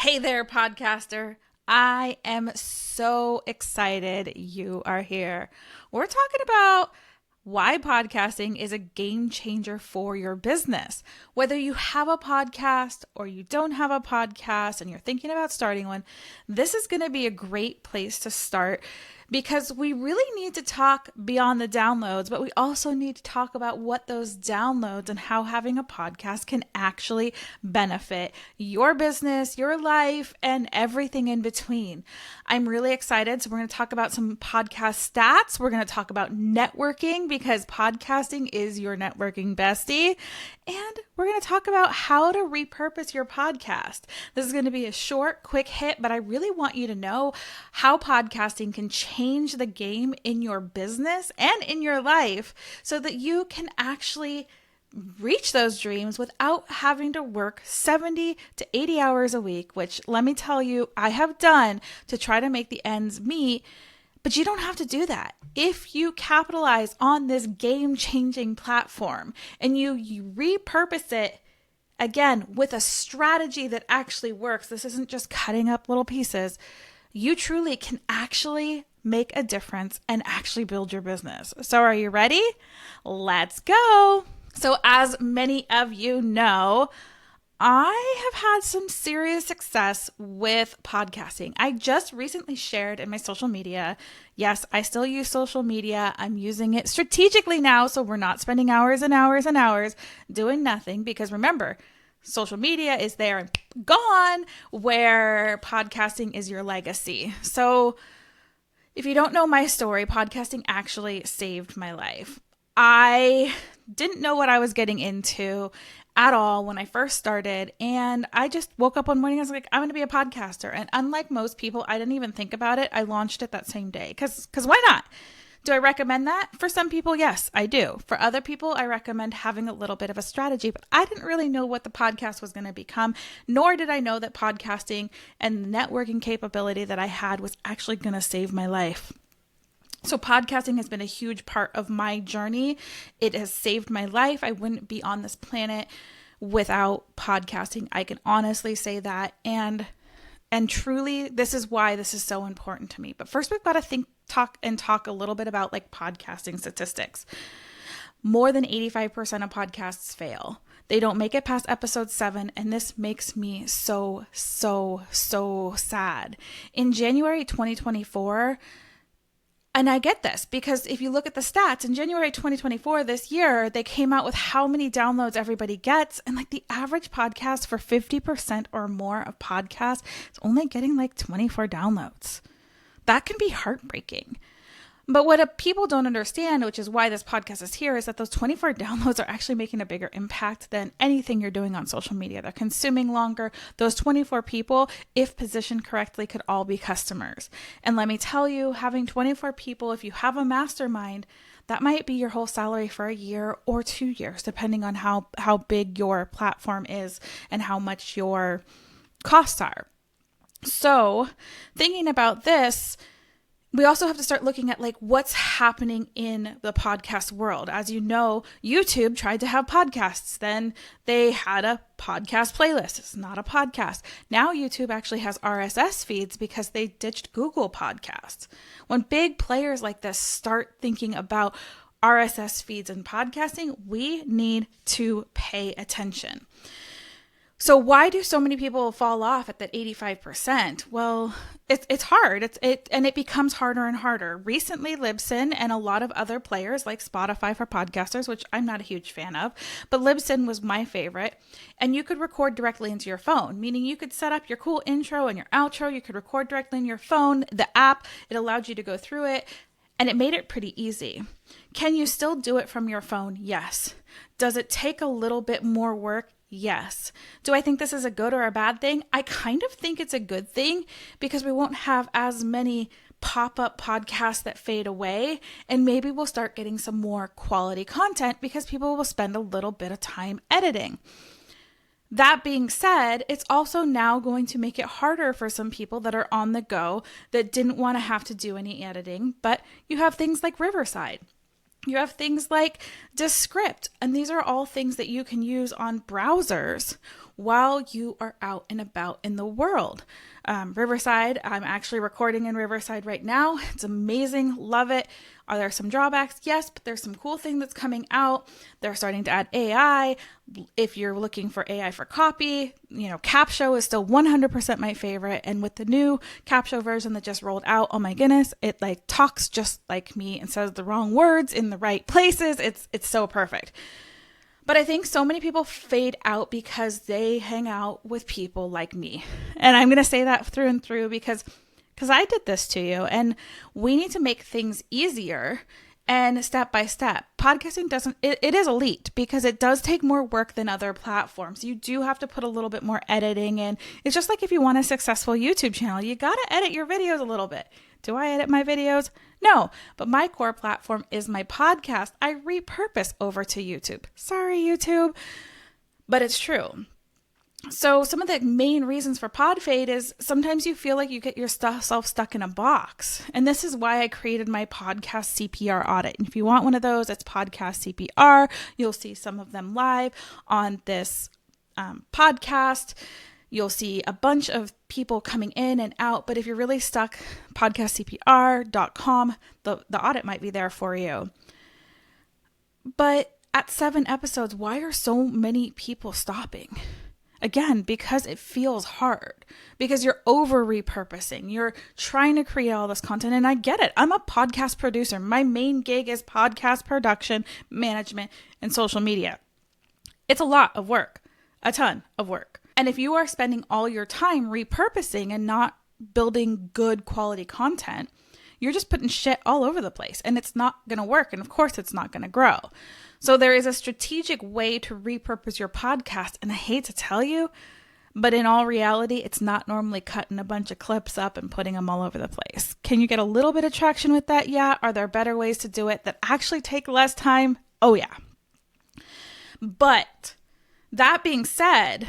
Hey there, podcaster. I am so excited you are here. We're talking about why podcasting is a game changer for your business. Whether you have a podcast or you don't have a podcast and you're thinking about starting one, this is going to be a great place to start because we really need to talk beyond the downloads, but we also need to talk about what those downloads and how having a podcast can actually benefit your business, your life, and everything in between. I'm really excited. So we're going to talk about some podcast stats. We're going to talk about networking because podcasting is your networking bestie. And we're going to talk about how to repurpose your podcast. This is going to be a short, quick hit, but I really want you to know how podcasting can change the game in your business and in your life so that you can actually reach those dreams without having to work 70 to 80 hours a week, which let me tell you, I have done to try to make the ends meet. But you don't have to do that. If you capitalize on this game-changing platform and you repurpose it, again, with a strategy that actually works, this isn't just cutting up little pieces, you truly can actually make a difference and actually build your business. So are you ready? Let's go. So as many of you know, I have had some serious success with podcasting. I just recently shared in my social media. Yes, I still use social media. I'm using it strategically now, so we're not spending hours and hours and hours doing nothing because remember, social media is there and gone where podcasting is your legacy. So if you don't know my story, podcasting actually saved my life. I didn't know what I was getting into at all when I first started. And I just woke up one morning, I was like, I'm going to be a podcaster. And unlike most people, I didn't even think about it. I launched it that same day because why not? Do I recommend that? For some people, yes, I do. For other people, I recommend having a little bit of a strategy, but I didn't really know what the podcast was going to become, nor did I know that podcasting and the networking capability that I had was actually going to save my life. So podcasting has been a huge part of my journey. It has saved my life. I wouldn't be on this planet without podcasting. I can honestly say that. And truly, this is why this is so important to me. But first, we've got to talk a little bit about like podcasting statistics. More than 85% of podcasts fail. They don't make it past episode 7, and this makes me so sad. In January 2024, and I get this because if you look at the stats in January 2024, this year, they came out with how many downloads everybody gets. And like the average podcast for 50% or more of podcasts is only getting like 24 downloads. That can be heartbreaking. But what people don't understand, which is why this podcast is here, is that those 24 downloads are actually making a bigger impact than anything you're doing on social media. They're consuming longer. Those 24 people, if positioned correctly, could all be customers. And let me tell you, having 24 people, if you have a mastermind, that might be your whole salary for a year or 2 years, depending on how big your platform is and how much your costs are. So thinking about this, we also have to start looking at like what's happening in the podcast world. As you know, YouTube tried to have podcasts. Then they had a podcast playlist. It's not a podcast. Now YouTube actually has RSS feeds because they ditched Google Podcasts. When big players like this start thinking about RSS feeds and podcasting, we need to pay attention. So why do so many people fall off at that 85%? Well, it's hard. And it becomes harder and harder. Recently, Libsyn and a lot of other players like Spotify for podcasters, which I'm not a huge fan of, but Libsyn was my favorite. And you could record directly into your phone, meaning you could set up your cool intro and your outro. You could record directly in your phone. The app, it allowed you to go through it. And it made it pretty easy. Can you still do it from your phone? Yes. Does it take a little bit more work? Yes. Do I think this is a good or a bad thing? I kind of think it's a good thing because we won't have as many pop-up podcasts that fade away, and maybe we'll start getting some more quality content because people will spend a little bit of time editing. That being said, it's also now going to make it harder for some people that are on the go that didn't want to have to do any editing, but you have things like Riverside. You have things like Descript, and these are all things that you can use on browsers while you are out and about in the world. Riverside, I'm actually recording in Riverside right now. It's amazing. Love it. Are there some drawbacks? Yes, but there's some cool thing that's coming out. They're starting to add AI. If you're looking for AI for copy, CapShow is still 100% my favorite. And with the new CapShow version that just rolled out, oh my goodness, it talks just like me and says the wrong words in the right places. It's so perfect. But I think so many people fade out because they hang out with people like me. And I'm going to say that through and through because I did this to you, and we need to make things easier and step by step. Podcasting it is elite because it does take more work than other platforms. You do have to put a little bit more editing in. It's just like if you want a successful YouTube channel, you got to edit your videos a little bit. Do I edit my videos? No, but my core platform is my podcast. I repurpose over to YouTube. Sorry, YouTube, but it's true. So some of the main reasons for pod fade is sometimes you feel like you get yourself stuck in a box. And this is why I created my podcast CPR audit. And if you want one of those, it's podcast CPR. You'll see some of them live on this podcast. You'll see a bunch of people coming in and out. But if you're really stuck, podcastcpr.com, the audit might be there for you. But at 7 episodes, why are so many people stopping? Again, because it feels hard, because you're over repurposing. You're trying to create all this content. And I get it. I'm a podcast producer. My main gig is podcast production, management, and social media. It's a lot of work, a ton of work. And if you are spending all your time repurposing and not building good quality content, you're just putting shit all over the place and it's not going to work. And of course, it's not going to grow. So there is a strategic way to repurpose your podcast. And I hate to tell you, but in all reality, it's not normally cutting a bunch of clips up and putting them all over the place. Can you get a little bit of traction with that? Yeah. Are there better ways to do it that actually take less time? Oh yeah. But that being said,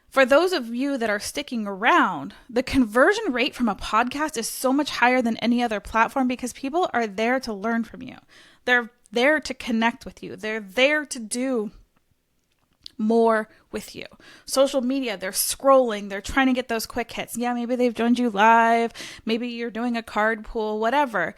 for those of you that are sticking around, the conversion rate from a podcast is so much higher than any other platform because people are there to learn from you. They're there to connect with you. They're there to do more with you. Social media, they're scrolling. They're trying to get those quick hits. Yeah, maybe they've joined you live. Maybe you're doing a card pull, whatever.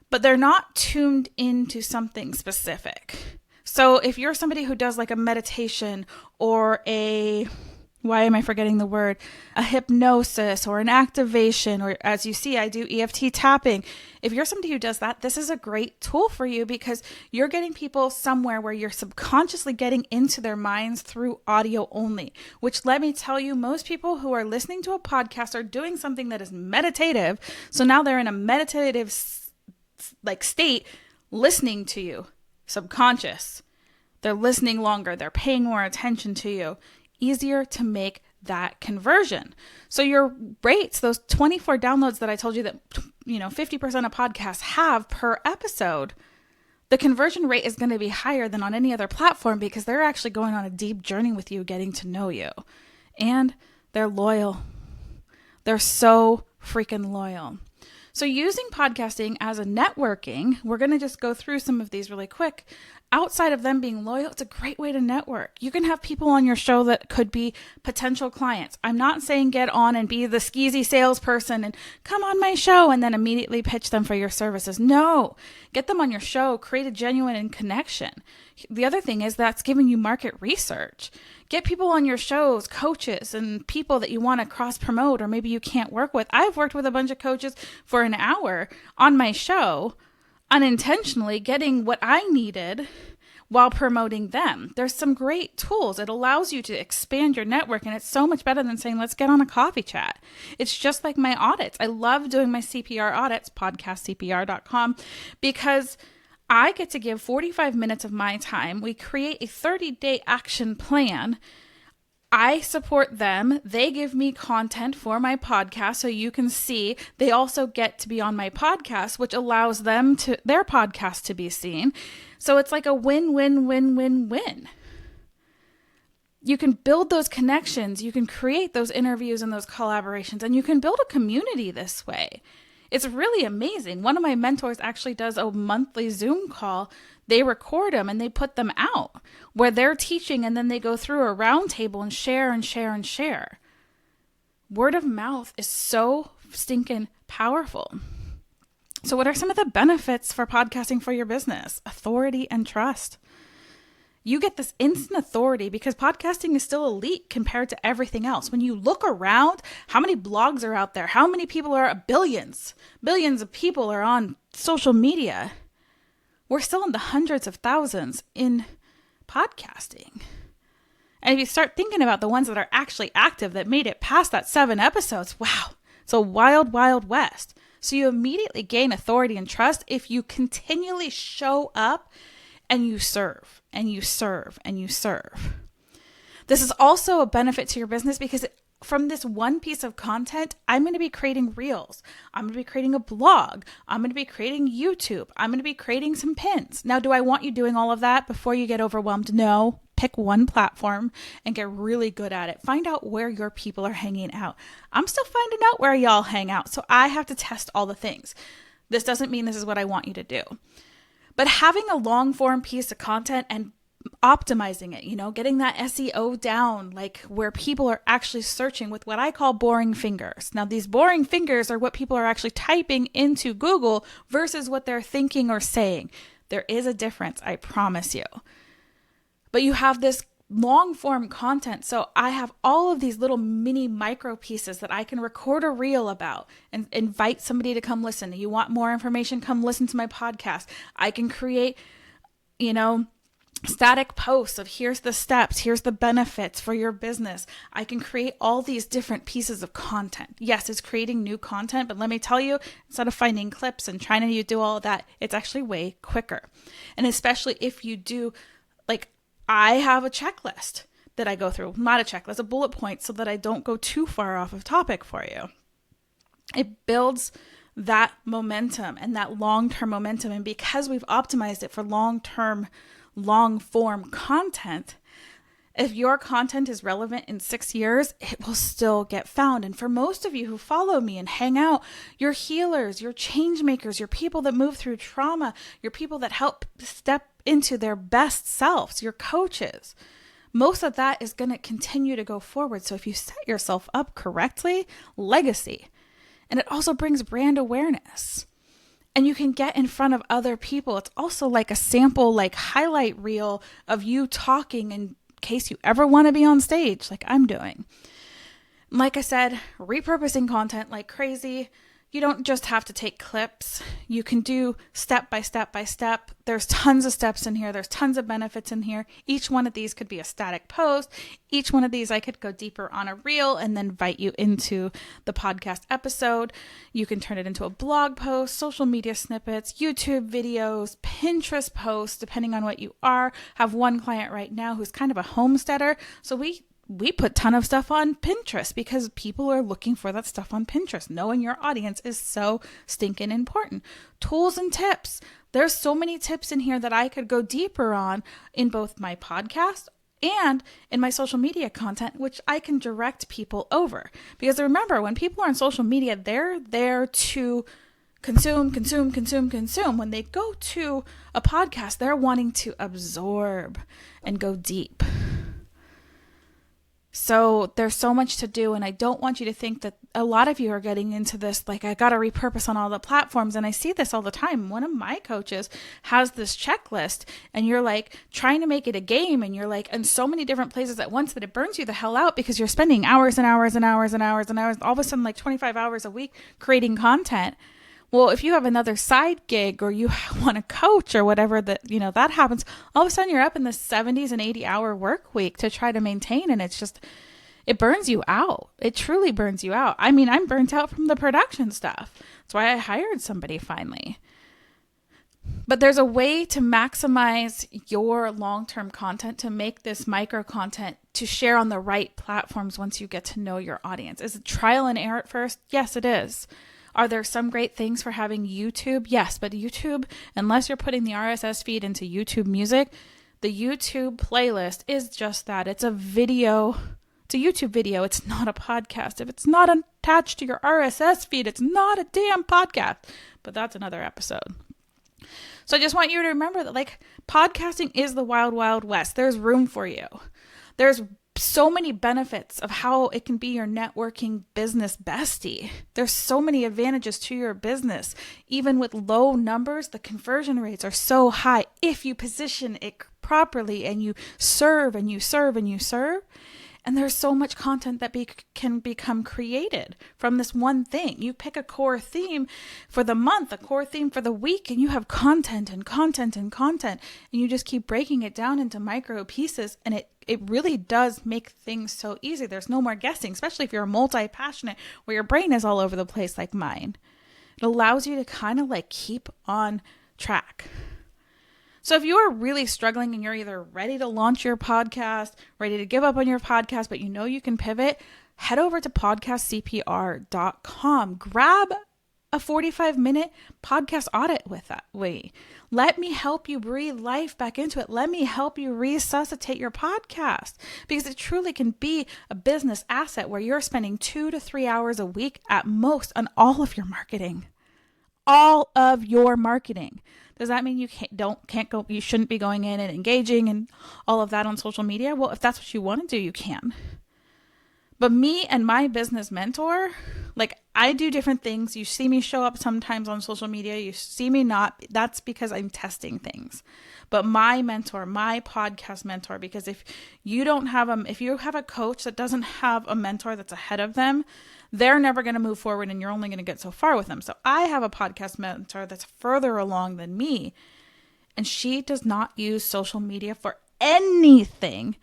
But they're not tuned into something specific. So if you're somebody who does like a meditation or why am I forgetting the word? A hypnosis or an activation, or as you see, I do EFT tapping. If you're somebody who does that, this is a great tool for you because you're getting people somewhere where you're subconsciously getting into their minds through audio only, which let me tell you, most people who are listening to a podcast are doing something that is meditative. So now they're in a meditative state listening to you, subconscious. They're listening longer. They're paying more attention to you. Easier to make that conversion. So your rates, those 24 downloads that I told you that 50% of podcasts have per episode, the conversion rate is going to be higher than on any other platform because they're actually going on a deep journey with you, getting to know you. And they're loyal. They're so freaking loyal. So using podcasting as a networking, we're going to just go through some of these really quick. Outside of them being loyal, it's a great way to network. You can have people on your show that could be potential clients. I'm not saying get on and be the skeezy salesperson and come on my show and then immediately pitch them for your services. No, get them on your show, create a genuine connection. The other thing is that's giving you market research. Get people on your shows, coaches and people that you want to cross promote or maybe you can't work with. I've worked with a bunch of coaches for an hour on my show, unintentionally getting what I needed while promoting them. There's some great tools. It allows you to expand your network and it's so much better than saying, let's get on a coffee chat. It's just like my audits. I love doing my CPR audits, podcastcpr.com, because I get to give 45 minutes of my time. We create a 30-day action plan. I support them. They give me content for my podcast so you can see. They also get to be on my podcast, which allows them to their podcast to be seen. So it's like a win-win-win-win-win. You can build those connections. You can create those interviews and those collaborations, and you can build a community this way. It's really amazing. One of my mentors actually does a monthly Zoom call They record them and they put them out where they're teaching, and then they go through a round table and share and share and share. Word of mouth is so stinking powerful. So what are some of the benefits for podcasting for your business? Authority and trust. You get this instant authority because podcasting is still elite compared to everything else. When you look around, how many blogs are out there? How many people are, billions of people are on social media? We're still in the hundreds of thousands in podcasting. And if you start thinking about the ones that are actually active that made it past that 7 episodes, wow, it's a wild, wild west. So you immediately gain authority and trust if you continually show up and you serve and you serve and you serve. This is also a benefit to your business because from this one piece of content, I'm going to be creating reels. I'm going to be creating a blog. I'm going to be creating YouTube. I'm going to be creating some pins. Now, do I want you doing all of that before you get overwhelmed? No. Pick one platform and get really good at it. Find out where your people are hanging out. I'm still finding out where y'all hang out, so I have to test all the things. This doesn't mean this is what I want you to do. But having a long form piece of content and optimizing it, getting that SEO down, like where people are actually searching with what I call boring fingers. Now, these boring fingers are what people are actually typing into Google versus what they're thinking or saying. There is a difference, I promise you. But you have this long form content. So I have all of these little mini micro pieces that I can record a reel about and invite somebody to come listen. You want more information? Come listen to my podcast. I can create, static posts of here's the steps, here's the benefits for your business. I can create all these different pieces of content. Yes, it's creating new content, but let me tell you, instead of finding clips and trying to do all of that, it's actually way quicker. And especially if you do, I have a checklist that I go through, not a checklist, a bullet point so that I don't go too far off of topic for you. It builds that momentum and that long-term momentum. And because we've optimized it for long-term, long-form content, if your content is relevant in 6 years, it will still get found. And for most of you who follow me and hang out, you're healers, you're change makers, you're people that move through trauma, you're people that help step into their best selves, you're coaches. Most of that is going to continue to go forward. So if you set yourself up correctly, legacy. And it also brings brand awareness. And you can get in front of other people. It's also like a sample, highlight reel of you talking in case you ever want to be on stage like I'm doing. Like I said, repurposing content like crazy. You don't just have to take clips. You can do step by step by step. There's tons of steps in here. There's tons of benefits in here. Each one of these could be a static post. Each one of these I could go deeper on a reel and then invite you into the podcast episode. You can turn it into a blog post, social media snippets, YouTube videos, Pinterest posts, depending on what you are. I have one client right now who's kind of a homesteader. So we put a ton of stuff on Pinterest because people are looking for that stuff on Pinterest. Knowing your audience is so stinking important. Tools and tips. There's so many tips in here that I could go deeper on in both my podcast and in my social media content, which I can direct people over. Because remember, when people are on social media, they're there to consume. When they go to a podcast, they're wanting to absorb and go deep. So there's so much to do, and I don't want you to think that a lot of you are getting into this, I got to repurpose on all the platforms, and I see this all the time. One of my coaches has this checklist, and you're trying to make it a game, and you're in so many different places at once that it burns you the hell out because you're spending hours and hours and hours and hours and hours, all of a sudden 25 hours a week creating content. Well, if you have another side gig or you want to coach or whatever that happens, all of a sudden you're up in the 70s and 80-hour work week to try to maintain. And it burns you out. It truly burns you out. I mean, I'm burnt out from the production stuff. That's why I hired somebody finally. But there's a way to maximize your long-term content, to make this micro content to share on the right platforms once you get to know your audience. Is it trial and error at first? Yes, it is. Are there some great things for having YouTube? Yes, but YouTube, unless you're putting the RSS feed into YouTube Music, the YouTube playlist is just that. It's a video. It's a YouTube video. It's not a podcast. If it's not attached to your RSS feed, it's not a damn podcast. But that's another episode. So I just want you to remember that like podcasting is the wild, wild west. There's room for you. There's so many benefits of how it can be your networking business bestie. There's so many advantages to your business. Even with low numbers, the conversion rates are so high if you position it properly and you serve and you serve and you serve. And there's so much content that can become created from this one thing. You pick a core theme for the month, a core theme for the week, and you have content and content and content. And you just keep breaking it down into micro pieces. And it really does make things so easy. There's no more guessing, especially if you're multi-passionate where your brain is all over the place like mine. It allows you to kind of like keep on track. So if you are really struggling and you're either ready to launch your podcast, ready to give up on your podcast, but you know you can pivot, head over to podcastcpr.com. Grab a 45-minute podcast audit with that. Let me help you breathe life back into it. Let me help you resuscitate your podcast because it truly can be a business asset where you're spending 2 to 3 hours a week at most on all of your marketing. All of your marketing. Does that mean you you shouldn't be going in and engaging and all of that on social media? Well, if that's what you want to do, you can. But me and my business mentor, like I do different things. You see me show up sometimes on social media. You see me not. That's because I'm testing things. But my mentor, my podcast mentor, because if you have a coach that doesn't have a mentor that's ahead of them, they're never going to move forward and you're only going to get so far with them. So I have a podcast mentor that's further along than me, and she does not use social media for anything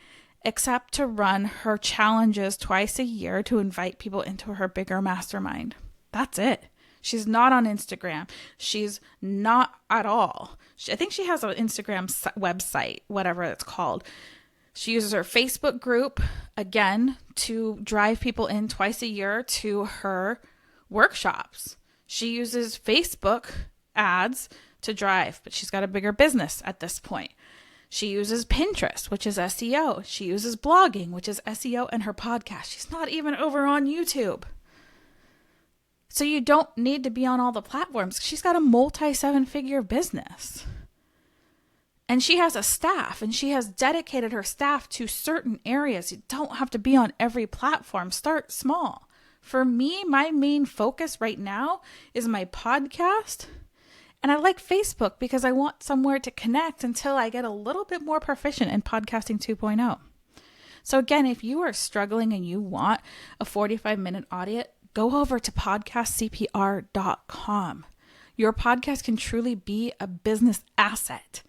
except to run her challenges twice a year to invite people into her bigger mastermind. That's it. She's not on Instagram. She's not at all. I think she has an Instagram website, whatever it's called. She uses her Facebook group, again, to drive people in twice a year to her workshops. She uses Facebook ads to drive, but she's got a bigger business at this point. She uses Pinterest, which is SEO. She uses blogging, which is SEO, and her podcast. She's not even over on YouTube. So you don't need to be on all the platforms. She's got a multi-7-figure business. And she has a staff, and she has dedicated her staff to certain areas. You don't have to be on every platform. Start small. For me, my main focus right now is my podcast. And I like Facebook because I want somewhere to connect until I get a little bit more proficient in podcasting 2.0. So again, if you are struggling and you want a 45-minute audit, go over to podcastcpr.com. Your podcast can truly be a business asset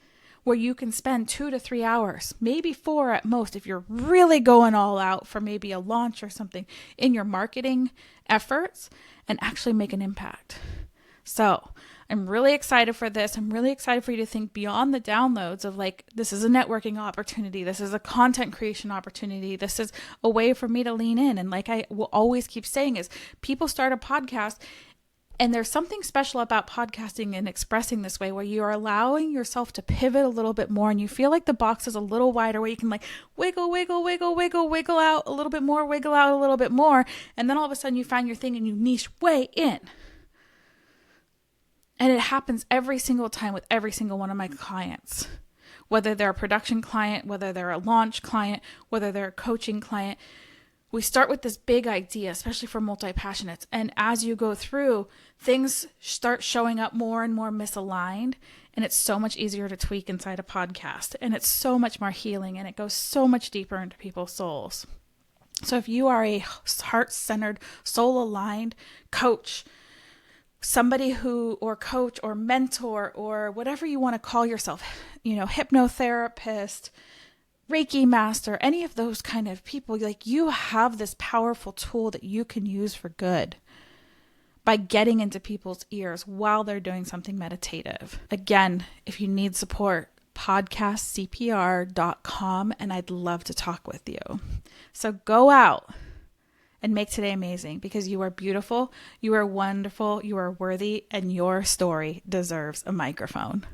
where you can spend 2 to 3 hours, maybe 4 at most, if you're really going all out for maybe a launch or something in your marketing efforts and actually make an impact. So I'm really excited for this. I'm really excited for you to think beyond the downloads of like, this is a networking opportunity. This is a content creation opportunity. This is a way for me to lean in. And like I will always keep saying is people start a podcast, and there's something special about podcasting and expressing this way where you are allowing yourself to pivot a little bit more and you feel like the box is a little wider where you can like wiggle out a little bit more, wiggle out a little bit more. And then all of a sudden you find your thing and you niche way in. And it happens every single time with every single one of my clients, whether they're a production client, whether they're a launch client, whether they're a coaching client. We start with this big idea, especially for multi-passionates. And as you go through, things start showing up more and more misaligned. And it's so much easier to tweak inside a podcast. And it's so much more healing. And it goes so much deeper into people's souls. So if you are a heart-centered, soul-aligned coach, somebody or coach or mentor or whatever you want to call yourself, hypnotherapist, Reiki master, any of those kind of people, like you have this powerful tool that you can use for good by getting into people's ears while they're doing something meditative. Again, if you need support, podcastcpr.com, and I'd love to talk with you. So go out and make today amazing because you are beautiful, you are wonderful, you are worthy, and your story deserves a microphone.